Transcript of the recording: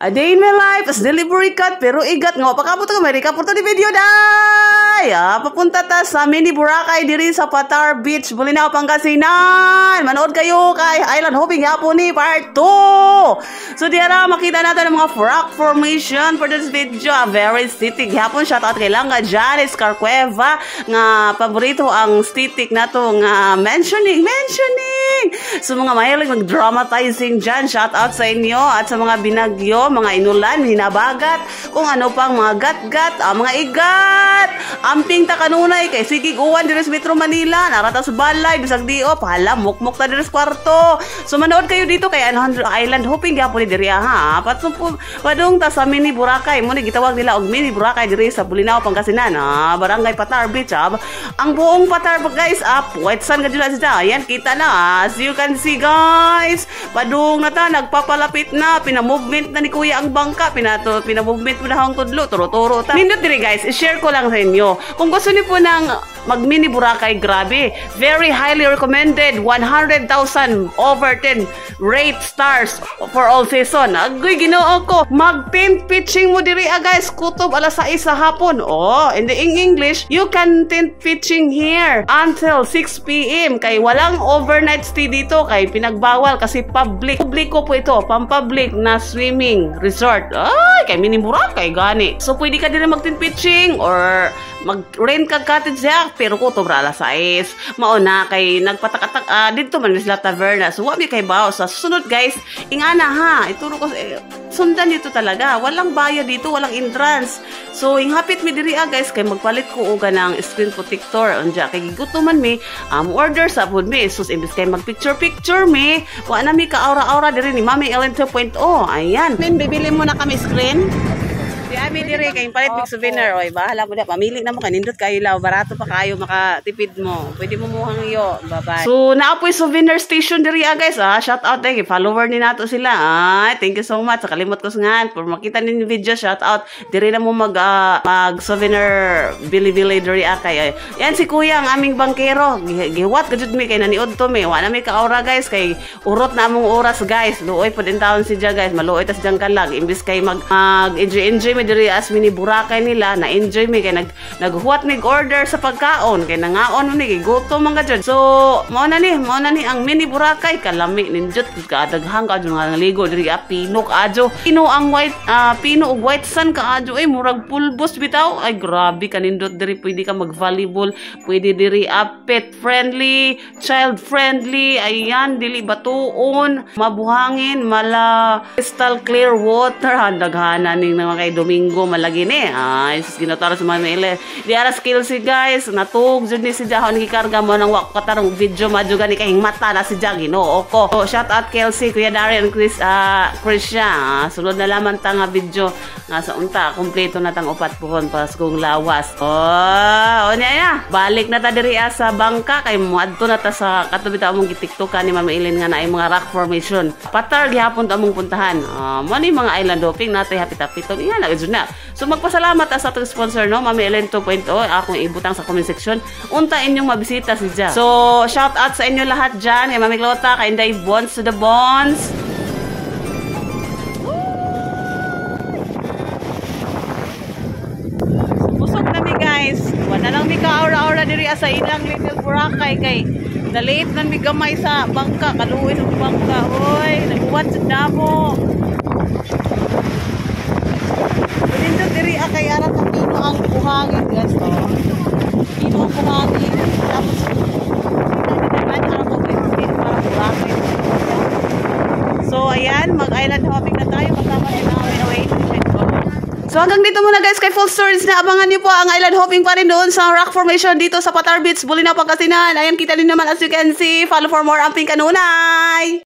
A day in my life as delivery cut pero igat nga pakabot ko may recap di video day. Papunta ta sa mini Boracay diri sa Patar Beach, Bolinao, Pangasinan. Manood kayo kay Island Hopping Hapon ni part 2. So diara makita natin ang mga rock formation for this video. Very static hapon. Shout out kay Langga Janice Carcueva nga paborito ang static nato nga mentioning. So mga mahilig mag-dramatizing dyan, shout out sa inyo at sa mga binagyo, mga inulan, hinabagat, kung ano pang mga gat-gat, mga igat, amping takanunay, kay sigig uwan dito sa Metro Manila, narata sa balay, bisag dio, pahala, mukmuk ta dito sa kwarto. So manood kayo dito kay Island Hopping Hapon ni diri ha. Padung ta sa mini Boracay, mo ni gitawag nila og mini Boracay diri sa Bolinao, Pangasinan, barangay Patar Beach. Ang buong Patar guys, white sun gadula siya. Ayan, kita na. As you can see guys, padung na ta, nagpapalapit na, pinamovement na ni Kuya ang bangka, pinamovement mo na hang tudlo, turo-turo ta. Nindot diri guys, i-share ko lang sa inyo. Kung gusto niyo po ng mag-mini Boracay, grabe, very highly recommended, 100,000 over 10 rate stars for all season. Agoy, ginoo ko, mag-tent pitching mo diri guys, kutob alas 6 sa hapon. In English, you can tent pitching here until 6 p.m. kay walang overnight stay dito, kay pinagbawal kasi publiko po ito, pang-public na swimming resort. Ay, kay mini Boracay gani. So pwede ka din mag-tent pitching or mag-rent kag cottage siya, pero ko to alas 6. Mauna kay nagpatakatak dito man sila taverna. So wa mi kay bao sa susunod guys. Ingana ha, ituro ko sundan dito talaga. Walang bayad dito, walang entrance. So inghapit mi diri guys kay magpalit ko og ng screen protector unja kay gigutuman mi order sa food mi. So imbis kay mag-picture mi, wa na mi ka aura-aura diri ni Mami Ellen 2.0. Ayan. Bibili mo na kami screen. Si Ami dire kay palit big souvenir. Oy, bahala mo na, pamili na mo kanindot kayo law, barato pa kayo makatipid mo. Pwede mo muhang iyo. Bye-bye. So naapoy souvenir station dire guys. Shout out kay follower ni nato sila. Thank you so much. Kalimot ko ngan for makita ninyo video, shout out. Dire na mo mag souvenir bili-bili dire kay. Yan si Kuya ang aming bangkero. Giwat gud mi kay naniod to mi. Wa na mi ka aura guys kay urot na among oras guys. Luoy pud in town si Dia guys. Maluoy tas diyang kalag. Imbis kay enjoy diri as mini Boracay nila, na enjoy mi kay naghuwat mig order sa pagkaon kay nangaon mo ni kay gutom man gadyon. So mao na ni ang mini Boracay, kalami ninjot kadaghang kadyo nga ligo diri pino kadyo. Pino ang white pino ug white sun kadyo ay murag pulbos bitaw. Ay grabe kanindot diri, pwede ka mag-volleyball, pwede diri pet friendly, child friendly. Ayan, dili batuon, mabuhangin, mala crystal clear water, handaghana ning mga kay Domingo malagi ni. Ay, ginatara sa mga mail. Di ara skill si guys, natug jud ni si Jahon gikarga mo nang wa katarong video madyo gani kay mata na si Jah, Ginoo ko. So, shout out Kelsey, Kuya Darian, Chris siya. Sulod na lamang ta nga video nga sa unta kompleto na tang upat puhon pas kung lawas. Nya balik na ta diri sa bangka kay moadto na ta sa katubi ta among gitiktokan ni Mama Ellen nga naay mga rock formation. Patar gihapon ta among puntahan. Mo ni mga island hopping natay hapit-hapiton. Iyan na. So magpasalamat sa atong sponsor no, Mami Ellen 2.0, akong ibutang sa comment section. Unta inyong mabisita si Jah. So shout out sa inyo lahat dyan, kay Mami Clota, kay Inday Bonds to the Bonds. Busog na mi guys. Wala lang mi ka aura-aura diri sa ilang Little Boracay kay na-late na mi gamay sa bangka, kaluoy sa bangka. Hoy, nagbuwat sa damo. Dito diri kay ara ta pino ang buhangin guys to. Pino ang buhangin tapos so ayan, mag-island hopping na tayo kasama din ang away. So hanggang dito muna guys kay full stories na abangan niyo po ang island hopping pa rin doon sa rock formation dito sa Patar Beach, Bolinao, Pangasinan. Ayan, kita din naman as you can see. Follow for more amping kanunay.